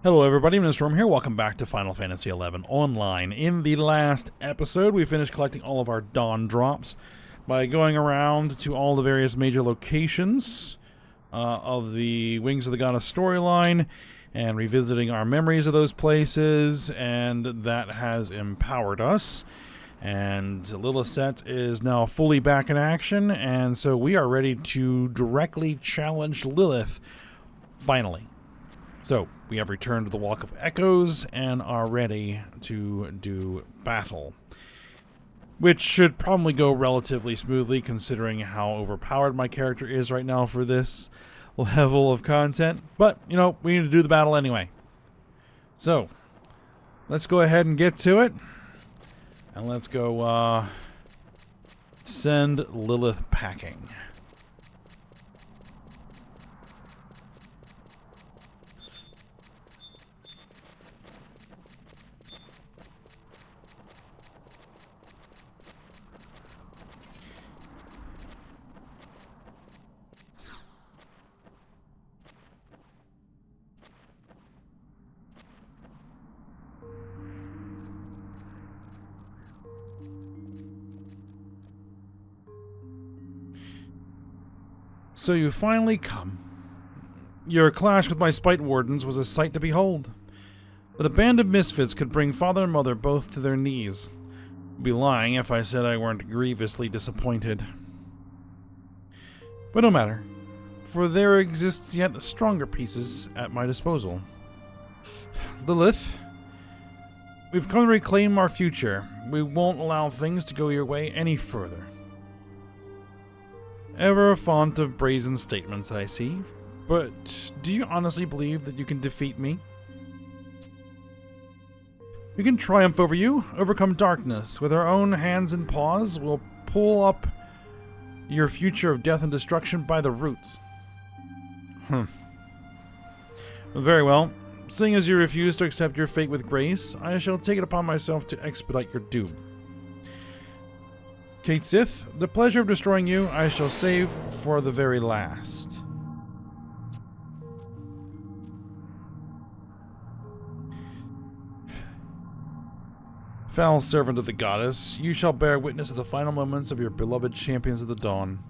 Hello everybody, Mr. Storm here. Welcome back to Final Fantasy XI Online. In the last episode, we finished collecting all of our Dawn drops by going around to all the various major locations of the Wings of the Goddess storyline and revisiting our memories of those places, and that has empowered us. And Lilith is now fully back in action, and so we are ready to directly challenge Lilith, finally. So, we have returned to the Walk of Echoes and are ready to do battle. Which should probably go relatively smoothly considering how overpowered my character is right now for this level of content. But, you know, we need to do the battle anyway. So, let's go ahead and get to it. And let's go send Lilith packing. So you finally come. Your clash with my spite wardens was a sight to behold. But a band of misfits could bring father and mother both to their knees. I'd be lying if I said I weren't grievously disappointed. But no matter, for there exists yet stronger pieces at my disposal. Lilith, we've come to reclaim our future. We won't allow things to go your way any further. Ever a font of brazen statements, I see. But do you honestly believe that you can defeat me? We can triumph over you, overcome darkness. With our own hands and paws, we'll pull up your future of death and destruction by the roots. Very well. Seeing as you refuse to accept your fate with grace, I shall take it upon myself to expedite your doom. Kate Sith, the pleasure of destroying you I shall save for the very last. Foul servant of the goddess, you shall bear witness of the final moments of your beloved champions of the dawn.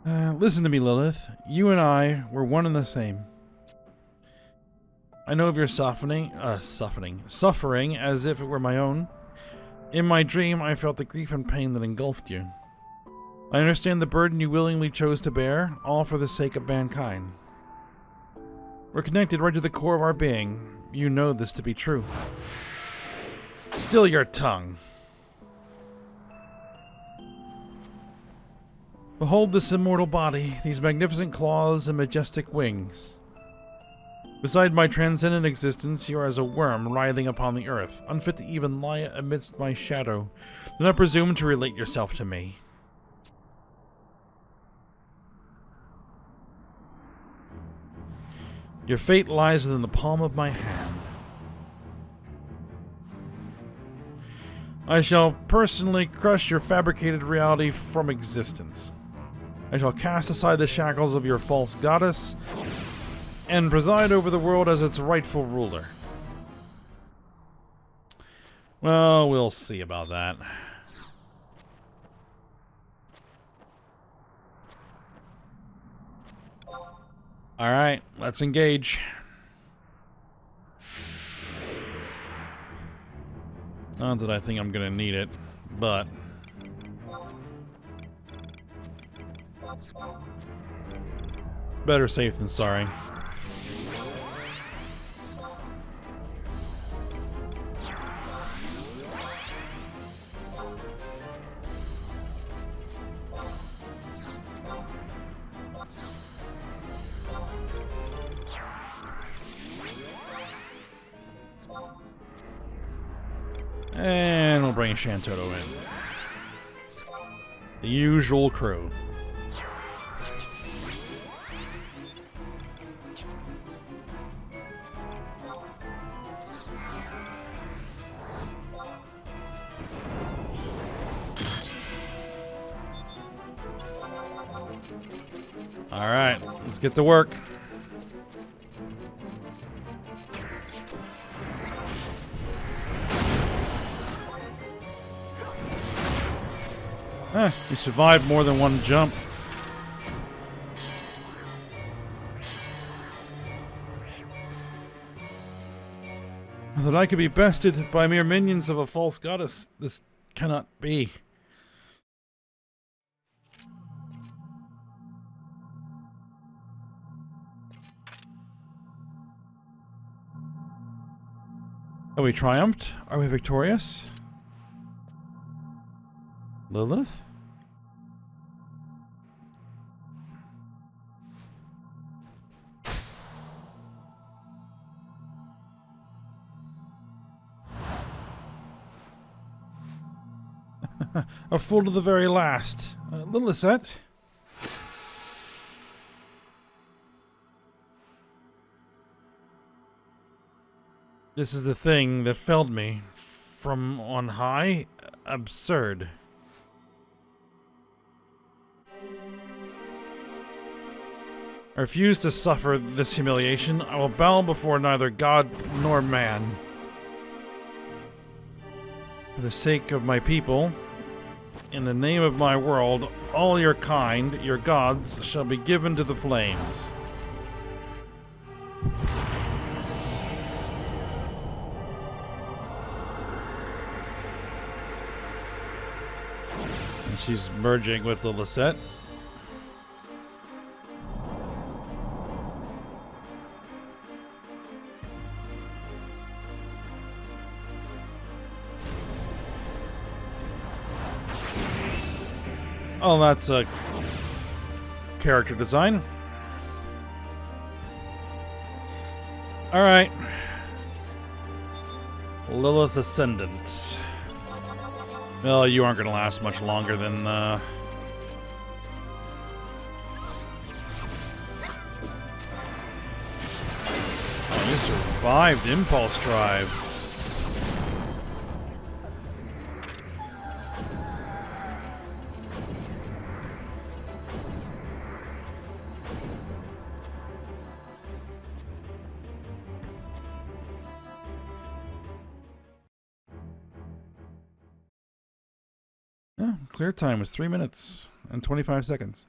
Listen to me, Lilith. You and I were one and the same. I know of your suffering as if it were my own. In my dream, I felt the grief and pain that engulfed you. I understand the burden you willingly chose to bear, all for the sake of mankind. We're connected right to the core of our being. You know this to be true. Still your tongue. Behold this immortal body, these magnificent claws and majestic wings. Beside my transcendent existence, you are as a worm writhing upon the earth, unfit to even lie amidst my shadow. Do not presume to relate yourself to me. Your fate lies within the palm of my hand. I shall personally crush your fabricated reality from existence. I shall cast aside the shackles of your false goddess and preside over the world as its rightful ruler. Well, we'll see about that. Alright, let's engage. Not that I think I'm gonna need it, but... better safe than sorry. And we'll bring Shantoto in. The usual crew. Alright, let's get to work. You survived more than one jump. That I could be bested by mere minions of a false goddess. This cannot be. Are we triumphed? Are we victorious? Lilith? A fool to the very last. Lilith? This is the thing that felled me from on high. Absurd. I refuse to suffer this humiliation. I will bow before neither God nor man. For the sake of my people, in the name of my world, all your kind, your gods, shall be given to the flames. And she's merging with the Lisette. Oh, that's a character design. Alright. Lilith Ascendant. Well, you aren't going to last much longer than, Oh, you survived Impulse Drive. Yeah, clear time was 3 minutes and 25 seconds.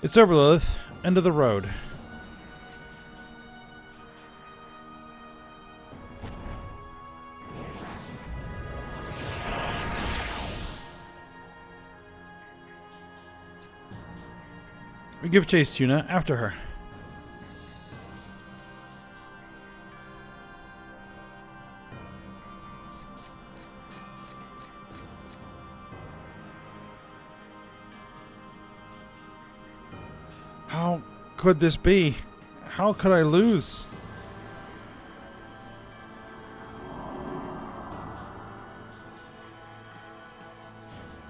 It's over, Lilith. End of the road. We give chase, Tuna. After her. How could this be? How could I lose?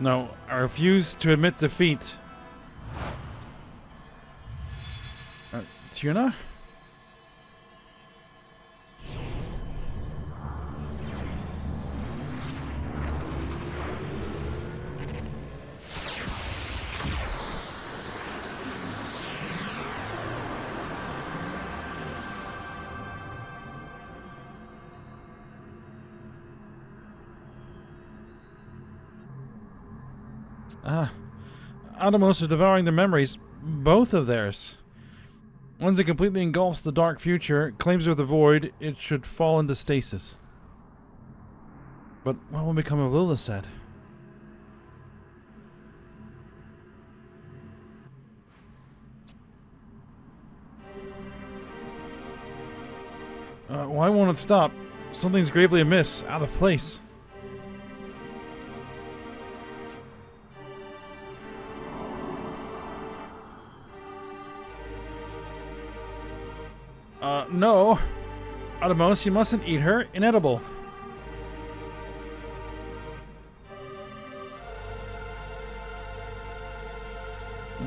No, I refuse to admit defeat. Tuna? Atomos is devouring their memories, both of theirs. Once it completely engulfs the dark future, claims of the void, it should fall into stasis. But what will become of Lilith? Why won't it stop? Something's gravely amiss, out of place. No. Atomos, you mustn't eat her. Inedible.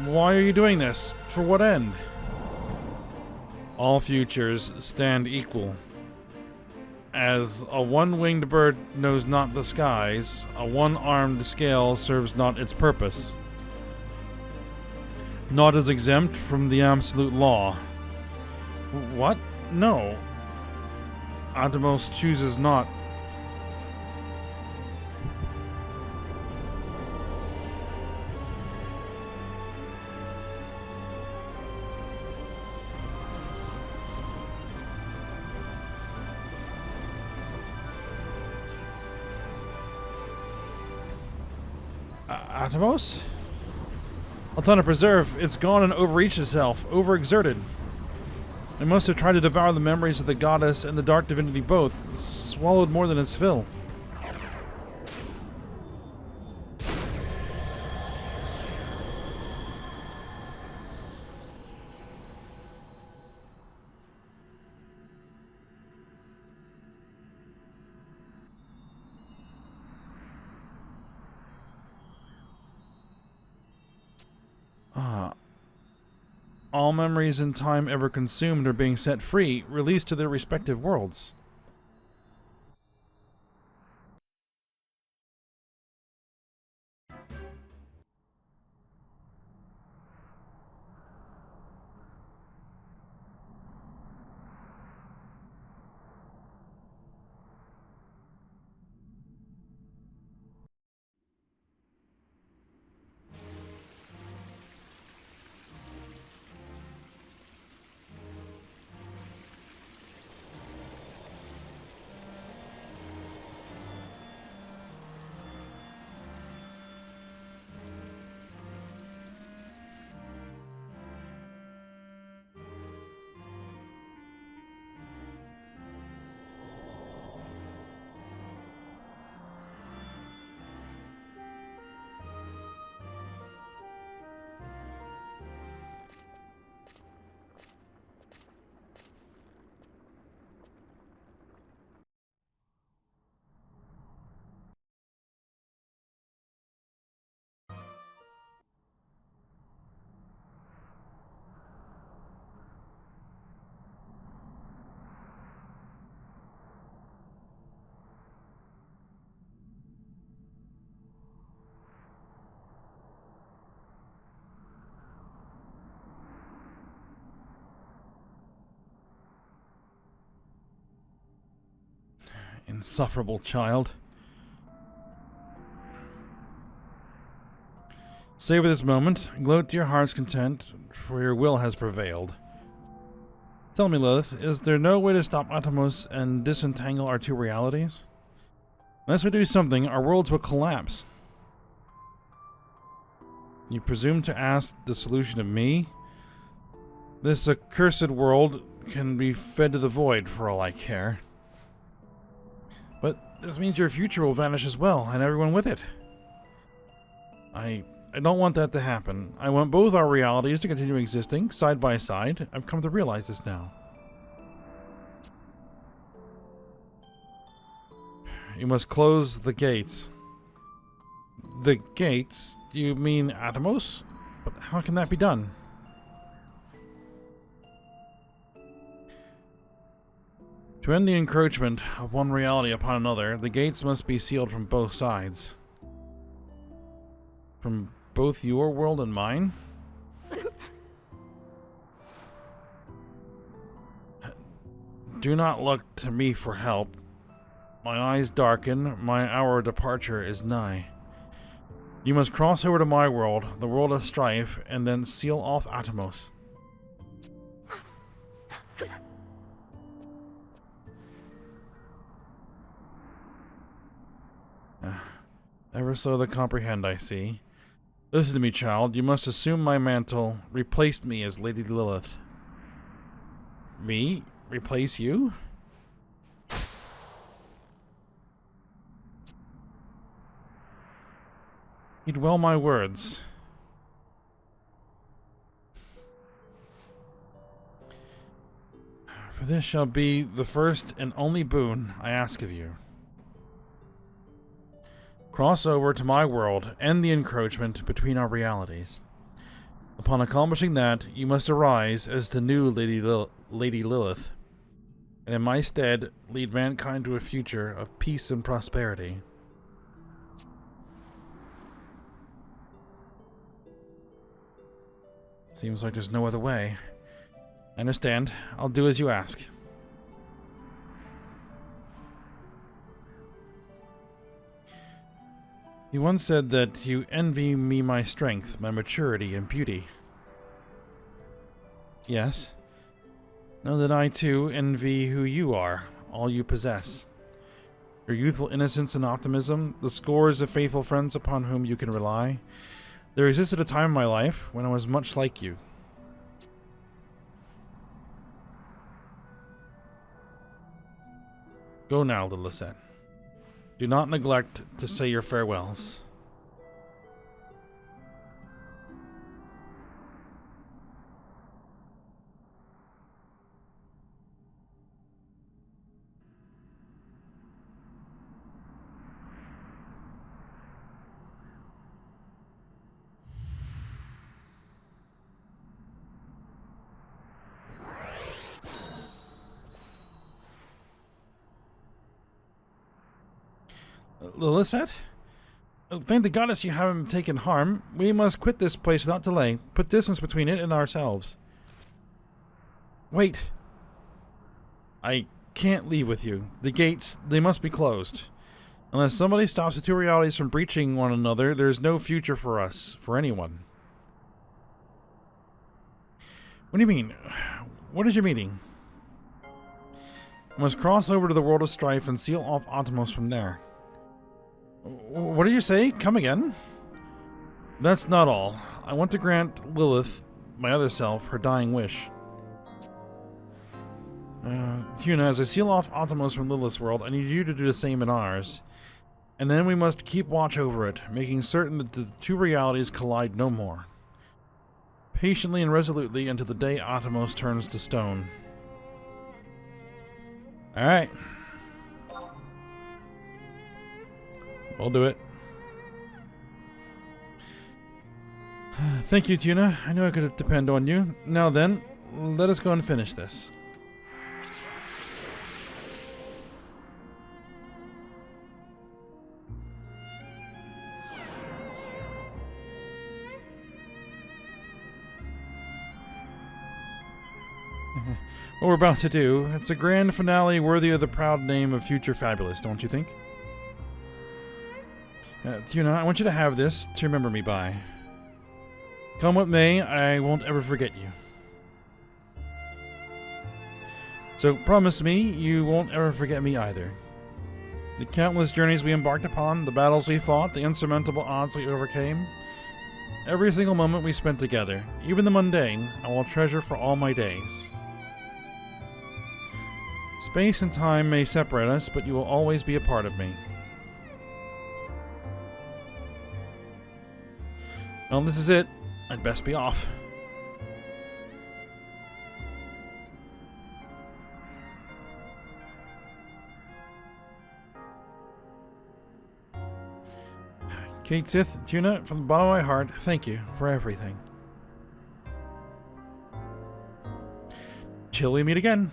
Why are you doing this? For what end? All futures stand equal. As a one-winged bird knows not the skies, a one-armed scale serves not its purpose. Naught is exempt from the absolute law. What? No. Atomos chooses not. Atomos? Altana Preserve, it's gone and overreached itself, overexerted. It must have tried to devour the memories of the goddess and the dark divinity both, swallowed more than its fill. All memories in time ever consumed are being set free, released to their respective worlds. Insufferable child. Savor this moment, gloat to your heart's content, for your will has prevailed. Tell me, Lilith, is there no way to stop Atomos and disentangle our two realities? Unless we do something, our worlds will collapse. You presume to ask the solution of me? This accursed world can be fed to the void for all I care. But this means your future will vanish as well, and everyone with it. I don't want that to happen. I want both our realities to continue existing, side by side. I've come to realize this now. You must close the gates. The gates? You mean Atomos? But how can that be done? To end the encroachment of one reality upon another, the gates must be sealed from both sides. From both your world and mine? Do not look to me for help. My eyes darken, my hour of departure is nigh. You must cross over to my world, the world of strife, and then seal off Atomos. Ever so to comprehend, I see. Listen to me, child. You must assume my mantle, replace me as Lady Lilith. Me? Replace you? Heed well my words. This shall be the first and only boon I ask of you. Cross over to my world, end the encroachment between our realities. Upon accomplishing that, you must arise as the new Lady Lilith, and in my stead, lead mankind to a future of peace and prosperity. Seems like there's no other way. I understand. I'll do as you ask. You once said that you envy me my strength, my maturity, and beauty. Yes. Know that I, too, envy who you are, all you possess. Your youthful innocence and optimism, the scores of faithful friends upon whom you can rely. There existed a time in my life when I was much like you. Go now, little Lisette. Do not neglect to say your farewells. Lisette? Oh, thank the goddess you haven't taken harm. We must quit this place without delay. Put distance between it and ourselves. Wait. I can't leave with you. The gates, they must be closed. Unless somebody stops the two realities from breaching one another, there's no future for us, for anyone. What do you mean? What is your meaning? I must cross over to the world of strife and seal off Atomos from there. What did you say? Come again? That's not all. I want to grant Lilith, my other self, her dying wish. Tuna, as I seal off Atomos from Lilith's world, I need you to do the same in ours. And then we must keep watch over it, making certain that the two realities collide no more. Patiently and resolutely until the day Atomos turns to stone. Alright. We'll do it. Thank you, Tuna. I knew I could depend on you. Now then, let us go and finish this. What we're about to do, it's a grand finale worthy of the proud name of Future Fabulous, don't you think? Tuna, I want you to have this to remember me by. Come what may, I won't ever forget you. So promise me you won't ever forget me either. The countless journeys we embarked upon, the battles we fought, the insurmountable odds we overcame. Every single moment we spent together, even the mundane, I will treasure for all my days. Space and time may separate us, but you will always be a part of me. Well, this is it. I'd best be off. Kate Sith, Tuna, from the bottom of my heart, thank you for everything. Till we meet again.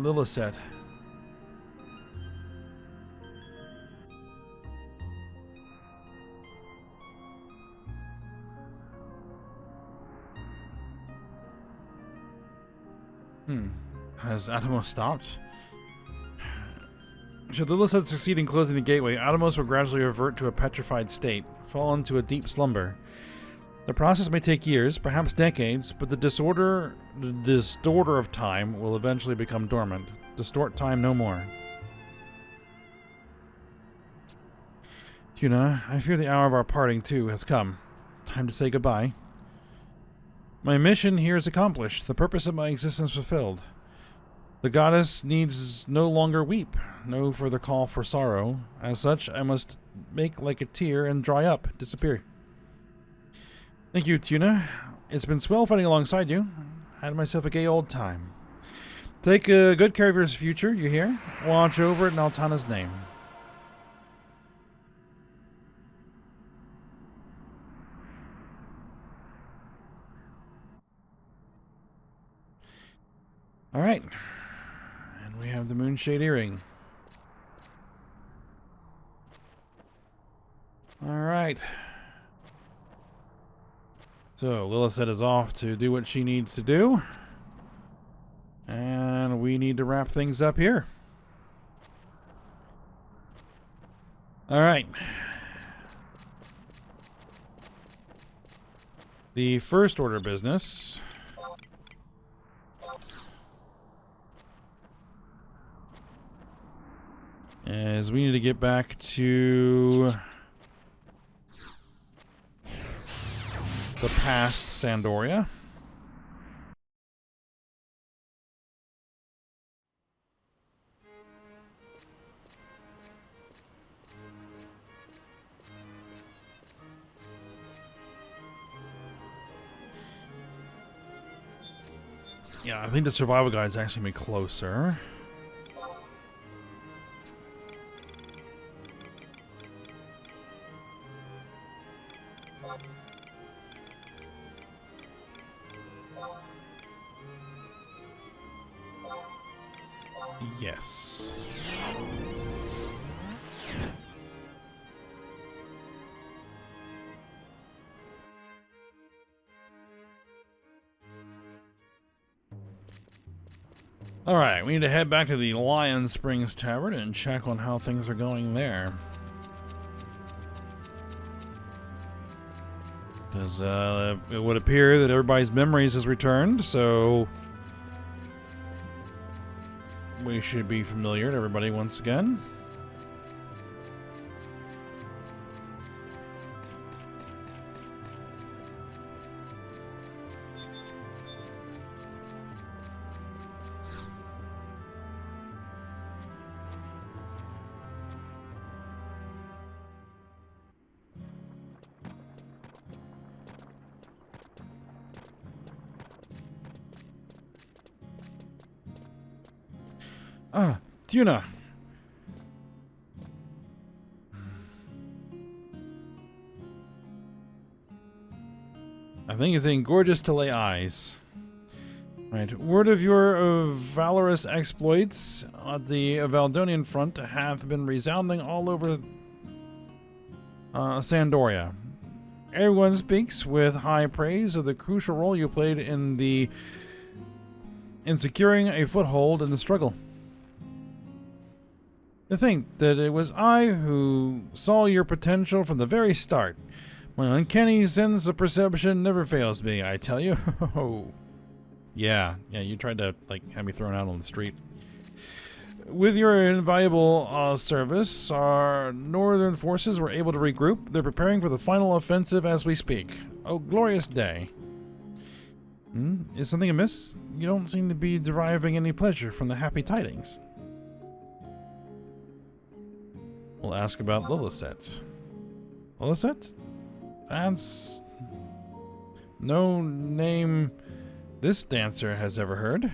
Lisette. Has Atomos stopped? Should Lisette succeed in closing the gateway, Atomos will gradually revert to a petrified state, fall into a deep slumber. The process may take years, perhaps decades, but the distorter of time will eventually become dormant. Distort time no more. Tuna, I fear the hour of our parting, too, has come. Time to say goodbye. My mission here is accomplished, the purpose of my existence fulfilled. The goddess needs no longer weep, no further call for sorrow. As such, I must make like a tear and dry up, disappear. Thank you, Tuna. It's been swell fighting alongside you. Had myself a gay old time. Take good care of your future, you hear? Watch over it in Altana's name. Alright. And we have the Moonshade Earring. Alright. So, Lilith is off to do what she needs to do. And we need to wrap things up here. Alright. The first order of business is we need to get back to the past Sandoria. Yeah, I think the survival guide is actually going to be closer. Yes. Alright, we need to head back to the Lion Springs Tavern and check on how things are going there. Because it would appear that everybody's memories has returned, so we should be familiar to everybody once again. Ah, Tuna. I think it's saying gorgeous to lay eyes. Right. Word of your valorous exploits at the Valdonian front hath been resounding all over Sandoria. Everyone speaks with high praise of the crucial role you played in securing a foothold in the struggle. To think that it was I who saw your potential from the very start. My uncanny sense of perception never fails me, I tell you. Yeah, you tried to, have me thrown out on the street. With your invaluable service, our northern forces were able to regroup. They're preparing for the final offensive as we speak. Oh, glorious day. Is something amiss? You don't seem to be deriving any pleasure from the happy tidings. We'll ask about Lilith. Lilith? That's no name this dancer has ever heard.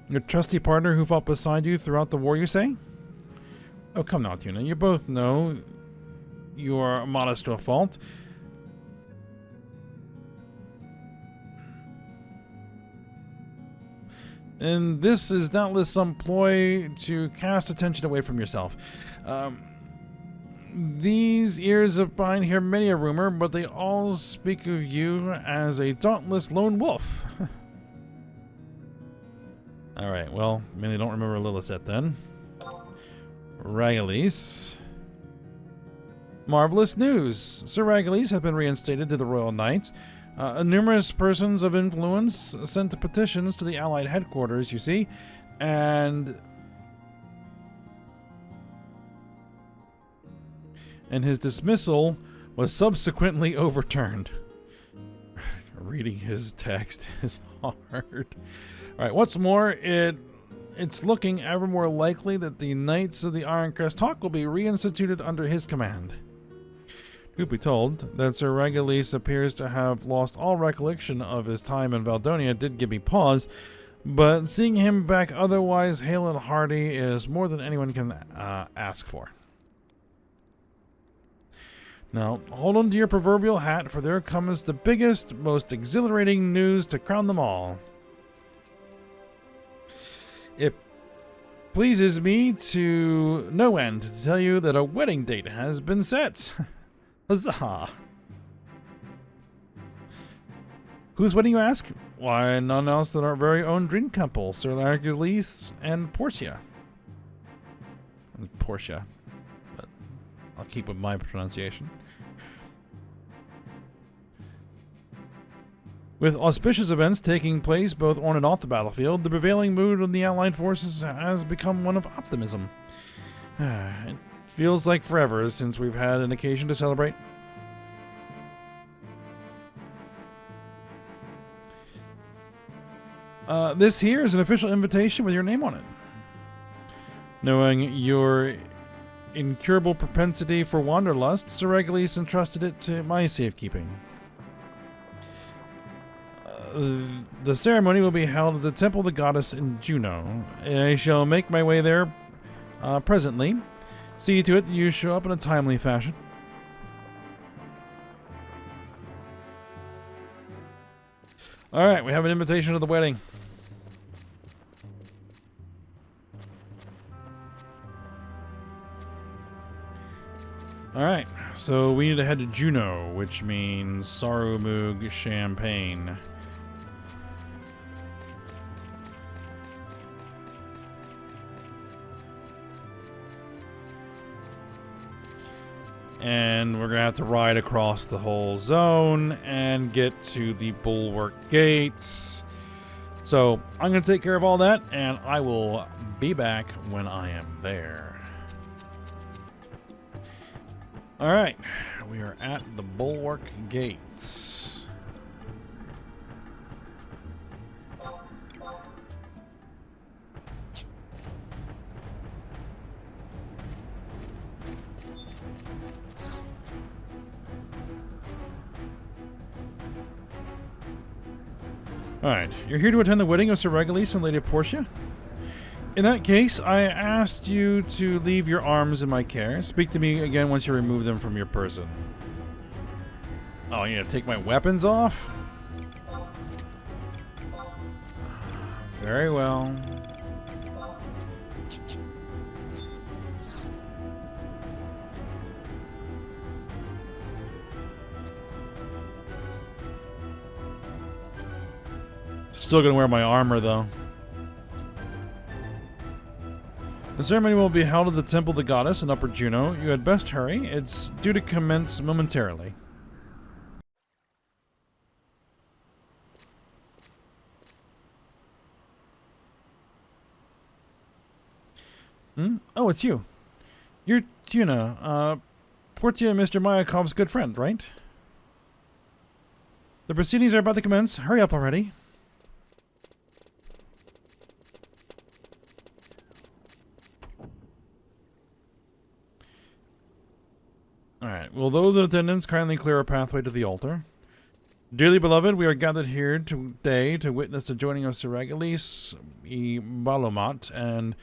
Your trusty partner who fought beside you throughout the war, you say? Oh, come now, Tuna. You both know you are modest to a fault. And this is doubtless some ploy to cast attention away from yourself. These ears of mine hear many a rumor, but they all speak of you as a dauntless lone wolf. Alright, well, I mean, they don't remember Lilith then. Ragalice. Marvelous news! Sir Ragalice has been reinstated to the Royal Knights. Numerous persons of influence sent petitions to the Allied headquarters, you see, and his dismissal was subsequently overturned. reading his text is hard. Alright, what's more, it's looking ever more likely that the Knights of the Iron Crest Hawk will be reinstituted under his command. Truth be told, that Sir Regulus appears to have lost all recollection of his time in Valdonia did give me pause, but seeing him back otherwise hale and hearty is more than anyone can ask for. Now, hold on to your proverbial hat, for there comes the biggest, most exhilarating news to crown them all. It pleases me to no end to tell you that a wedding date has been set. Huzzah! Whose wedding, you ask? Why, none else than our very own dream couple, Sir Regulus and Portia. Portia. But I'll keep with my pronunciation. With auspicious events taking place both on and off the battlefield, the prevailing mood of the Allied forces has become one of optimism. It feels like forever since we've had an occasion to celebrate. This here is an official invitation with your name on it. Knowing your incurable propensity for wanderlust, Sir Regulus entrusted it to my safekeeping. The ceremony will be held at the Temple of the Goddess in Juno. I shall make my way there presently. See to it you show up in a timely fashion. Alright, we have an invitation to the wedding. Alright, so we need to head to Juno, which means Sarumug Champagne. And we're going to have to ride across the whole zone and get to the Bulwark Gates. So I'm going to take care of all that, and I will be back when I am there. Alright, we are at the Bulwark Gates. Alright, you're here to attend the wedding of Sir Regulus and Lady Portia? In that case, I asked you to leave your arms in my care. Speak to me again once you remove them from your person. Oh, you need to take my weapons off? Very well. Still gonna wear my armor, though. The ceremony will be held at the Temple of the Goddess in Upper Juno. You had best hurry. It's due to commence momentarily. Oh, it's you. You're Tuna, Portia and Mr. Mayakov's good friend, right? The proceedings are about to commence. Hurry up already. Alright, will those in attendance kindly clear a pathway to the altar? Dearly beloved, we are gathered here today to witness the joining of Sir Regulus I Balomat and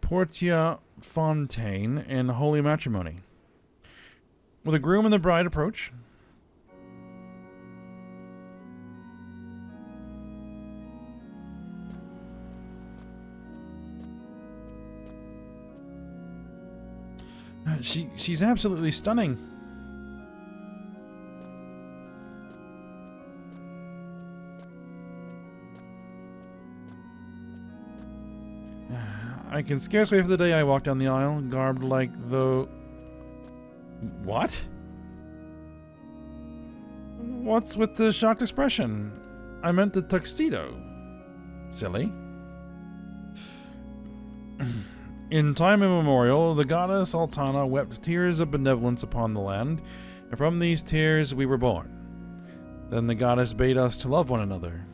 Portia Fontaine in holy matrimony. Will the groom and the bride approach? She's absolutely stunning. I can scarce wait for the day I walk down the aisle, garbed like the... What? What's with the shocked expression? I meant the tuxedo. Silly. In time immemorial, the goddess Altana wept tears of benevolence upon the land, and from these tears we were born. Then the goddess bade us to love one another.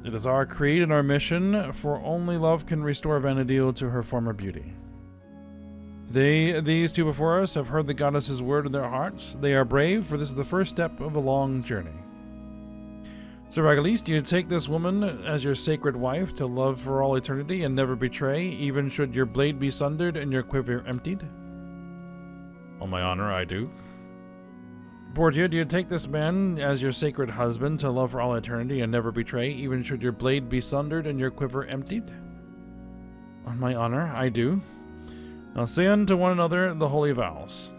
It is our creed and our mission, for only love can restore Vana'diel to her former beauty. Today, these two before us have heard the goddess's word in their hearts. They are brave, for this is the first step of a long journey. Sir Ragalis, do you take this woman as your sacred wife to love for all eternity and never betray, even should your blade be sundered and your quiver emptied? On my honor, I do. Portia, do you take this man as your sacred husband to love for all eternity and never betray, even should your blade be sundered and your quiver emptied? On my honor, I do. Now say unto one another the holy vows.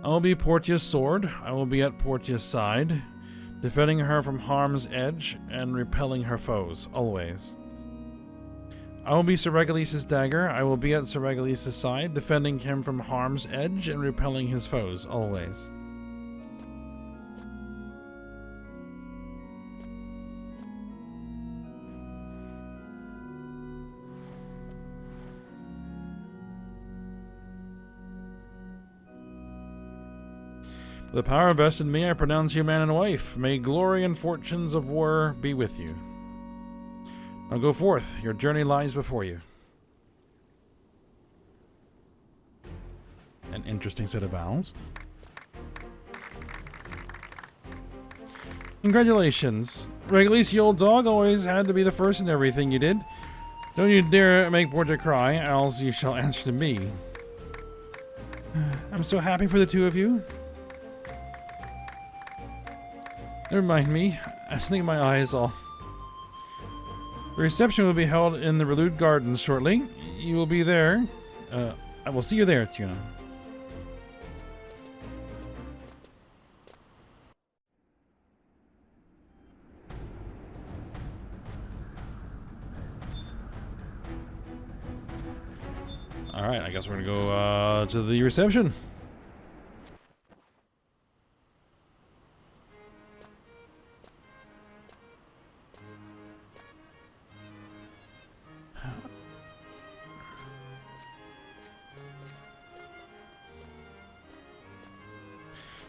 I will be Portia's sword. I will be at Portia's side, defending her from harm's edge and repelling her foes, always. I will be Sir Ragalis's dagger. I will be at Sir Ragalis's side, defending him from harm's edge and repelling his foes, always. The power vested in me, I pronounce you man and wife. May glory and fortunes of war be with you. Now go forth. Your journey lies before you. An interesting set of vows. Congratulations. Ragalis, you old dog, always had to be the first in everything you did. Don't you dare make Portia cry, else you shall answer to me. I'm so happy for the two of you. Never mind me. I think my eye is all. The reception will be held in the Relude Gardens shortly. You will be there. I will see you there, Tuna. Alright, I guess we're gonna go to the reception.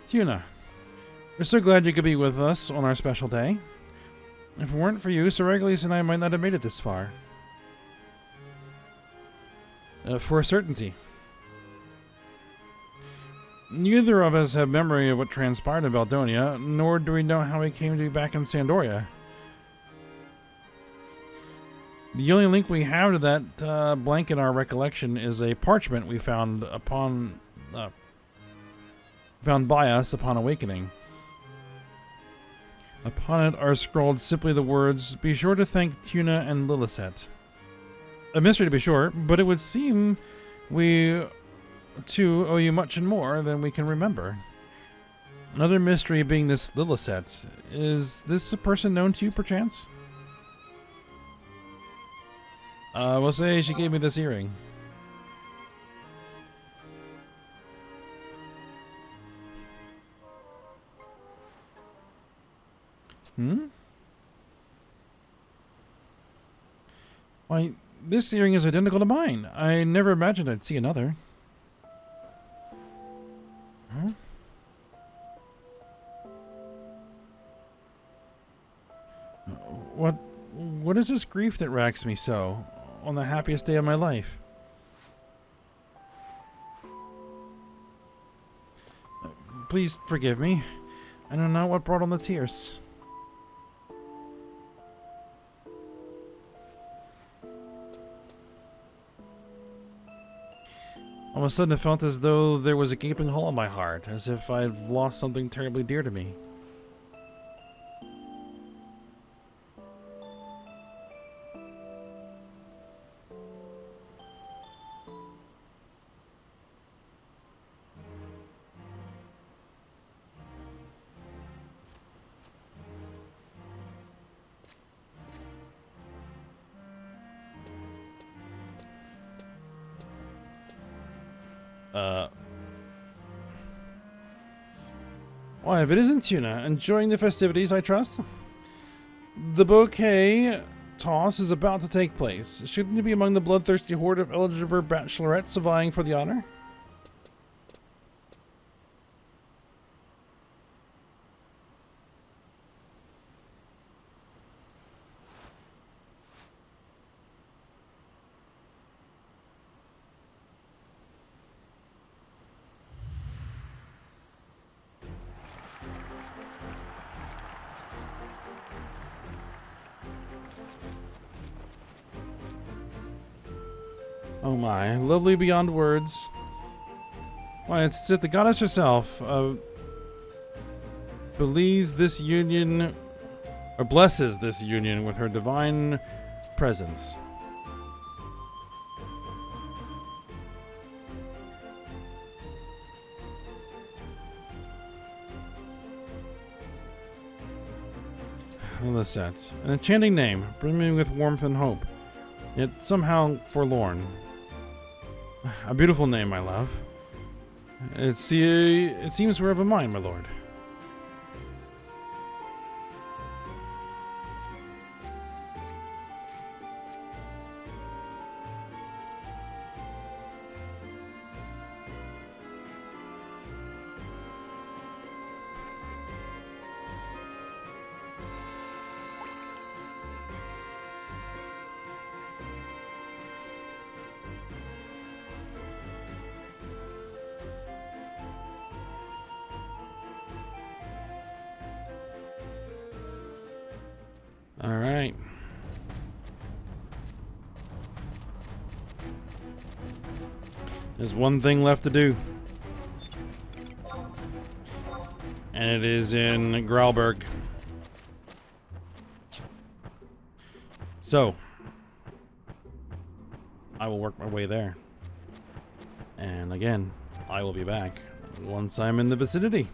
Tuna, we're so glad you could be with us on our special day. If it weren't for you, Sir Ragalis and I might not have made it this far. For a certainty. Neither of us have memory of what transpired in Valdonia, nor do we know how we came to be back in Sandoria. The only link we have to that blank in our recollection is a parchment we found by us upon awakening. Upon it are scrawled simply the words, "Be sure to thank Tuna and Lillicet." A mystery to be sure, but it would seem we, too, owe you much and more than we can remember. Another mystery being this Lillicet. Is this a person known to you, perchance? We'll say she gave me this earring. Why, this earring is identical to mine. I never imagined I'd see another. Huh? What is this grief that racks me so, on the happiest day of my life? Please forgive me. I don't know what brought on the tears. All of a sudden, it felt as though there was a gaping hole in my heart, as if I'd lost something terribly dear to me. Why, if it isn't Tuna, enjoying the festivities, I trust? The bouquet toss is about to take place. Shouldn't you be among the bloodthirsty horde of eligible bachelorettes vying for the honor? Oh my, lovely beyond words. Why, it's the goddess herself. Believes this union, or blesses this union with her divine presence. Lisette. An enchanting name, brimming with warmth and hope, yet somehow forlorn. A beautiful name, my love. It seems we're of a mind, my lord. All right. There's one thing left to do. And it is in Grauberg. So, I will work my way there. And again, I will be back once I'm in the vicinity.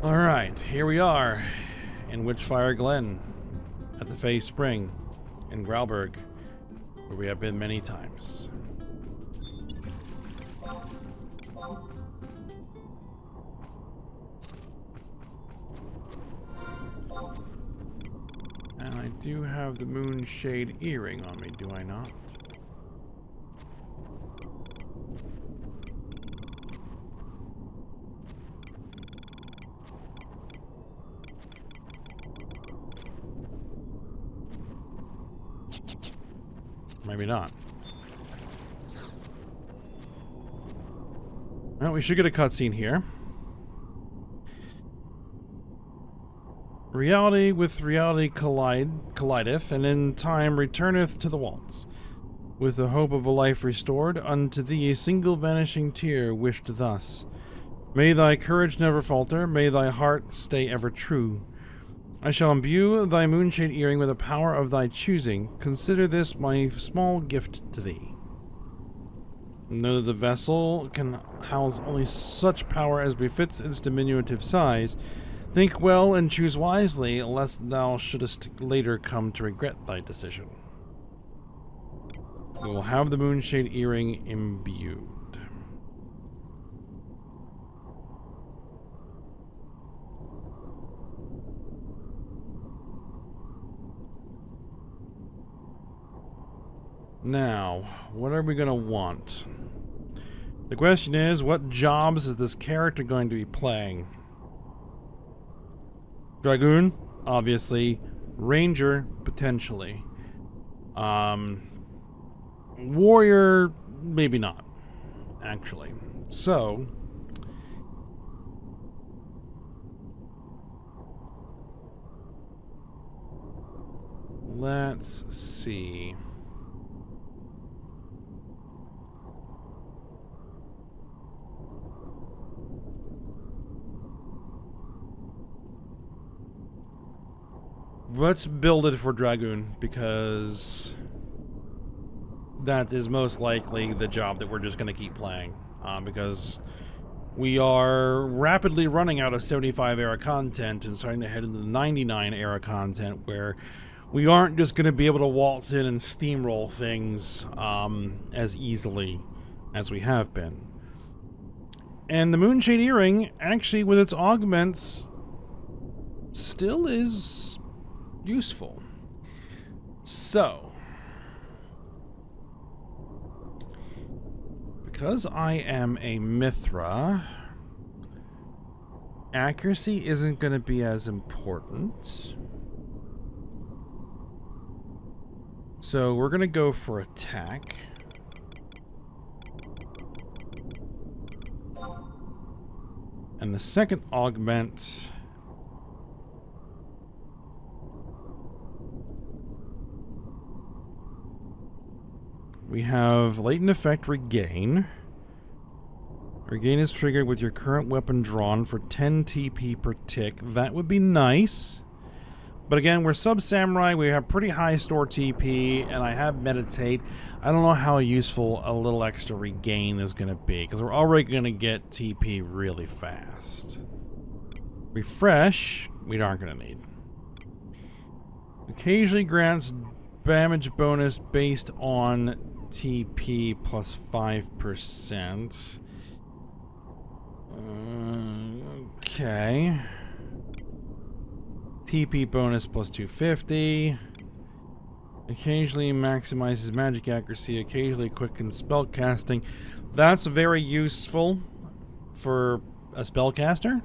Alright, here we are in Witchfire Glen at the Fey Spring in Grauberg, where we have been many times. And I do have the Moonshade earring on me, do I not? Maybe not. Well, we should get a cutscene here. Reality with reality collideth, and in time returneth to the waltz. With the hope of a life restored, unto thee a single vanishing tear wished thus. May thy courage never falter, may thy heart stay ever true. I shall imbue thy moonshade earring with the power of thy choosing. Consider this my small gift to thee. Know that the vessel can house only such power as befits its diminutive size. Think well and choose wisely, lest thou shouldest later come to regret thy decision. We will have the moonshade earring imbued. Now, what are we going to want? The question is, what jobs is this character going to be playing? Dragoon, obviously. Ranger, potentially. Warrior, maybe not, actually. So, let's see. Let's build it for Dragoon, because that is most likely the job that we're just going to keep playing. Because we are rapidly running out of 75 era content and starting to head into the 99 era content, where we aren't just going to be able to waltz in and steamroll things as easily as we have been. And the Moonshade Earring, actually, with its augments, still is useful. So, because I am a Mithra, accuracy isn't going to be as important. So we're going to go for attack. And the second augment We have latent effect regain. Regain is triggered with your current weapon drawn for 10 TP per tick. That would be nice. But again, we're sub-samurai, we have pretty high store TP, and I have meditate. I don't know how useful a little extra regain is going to be, because we're already going to get TP really fast. Refresh, we aren't going to need. Occasionally grants damage bonus based on TP plus 5%. Okay. TP bonus plus 250. Occasionally maximizes magic accuracy. Occasionally quickens spell casting. That's very useful for a spellcaster.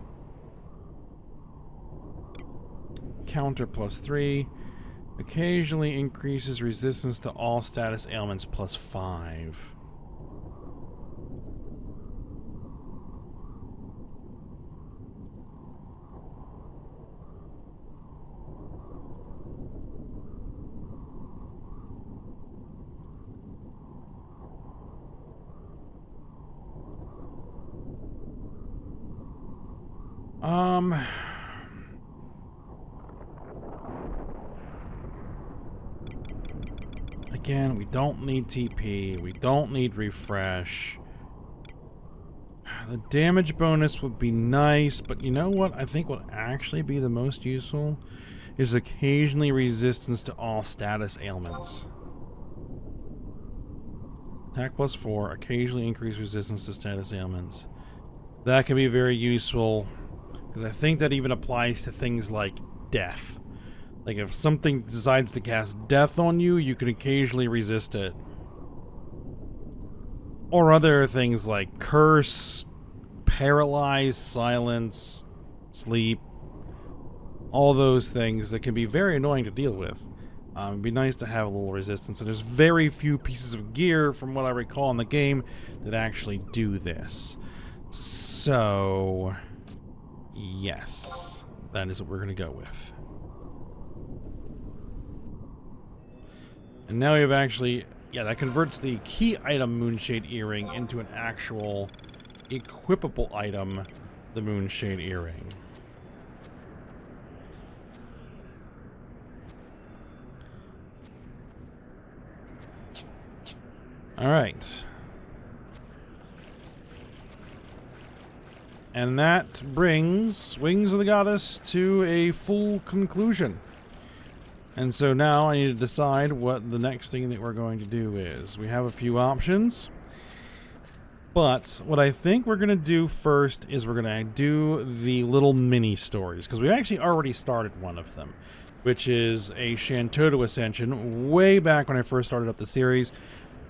Counter plus 3. Occasionally increases resistance to all status ailments plus 5. Again, we don't need TP. We don't need refresh. The damage bonus would be nice, but you know what I think would actually be the most useful is occasionally resistance to all status ailments. Attack plus 4, occasionally increase resistance to status ailments. That can be very useful, because I think that even applies to things like death. Like if something decides to cast death on you, you can occasionally resist it. Or other things like curse, paralyze, silence, sleep. All those things that can be very annoying to deal with. It'd be nice to have a little resistance. And there's very few pieces of gear, from what I recall in the game, that actually do this. So, yes, that is what we're going to go with. And now we have actually, yeah, that converts the key item Moonshade Earring into an actual equipable item, the Moonshade Earring. Alright. And that brings Wings of the Goddess to a full conclusion. And so now I need to decide what the next thing that we're going to do is. We have a few options. But what I think we're going to do first is we're going to do the little mini stories. Because we actually already started one of them. Which is a Shantoto Ascension. Way back when I first started up the series.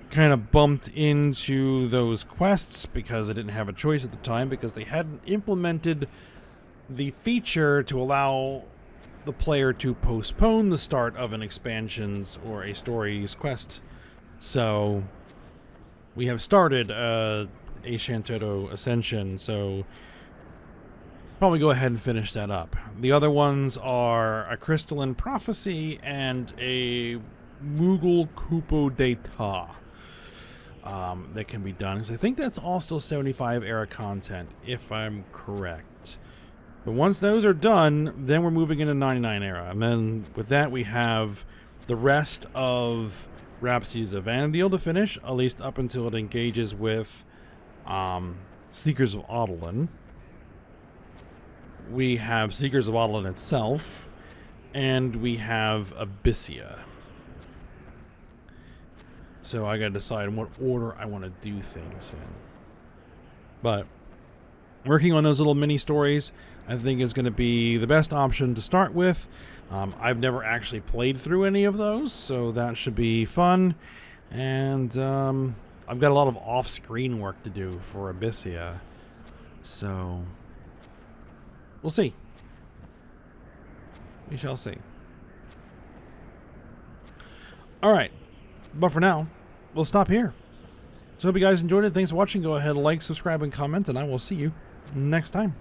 Kind of bumped into those quests because I didn't have a choice at the time. Because they hadn't implemented the feature to allow the player to postpone the start of an expansion's or a story's quest. So we have started a Shantoto Ascension, so probably go ahead and finish that up. The other ones are a Crystalline Prophecy and a Moogle Kupo d'Etat that can be done. So I think that's all still 75 era content, if I'm correct. But once those are done, then we're moving into 99 era. And then with that, we have the rest of Rhapsodies of Vana'diel to finish, at least up until it engages with Seekers of Adoulin. We have Seekers of Adoulin itself, and we have Abyssia. So I gotta decide in what order I want to do things in. But working on those little mini stories, I think is going to be the best option to start with. I've never actually played through any of those, so that should be fun. And I've got a lot of off-screen work to do for Abyssia, so we'll see. We shall see. Alright, but for now, we'll stop here. So hope you guys enjoyed it. Thanks for watching. Go ahead, like, subscribe, and comment, and I will see you next time.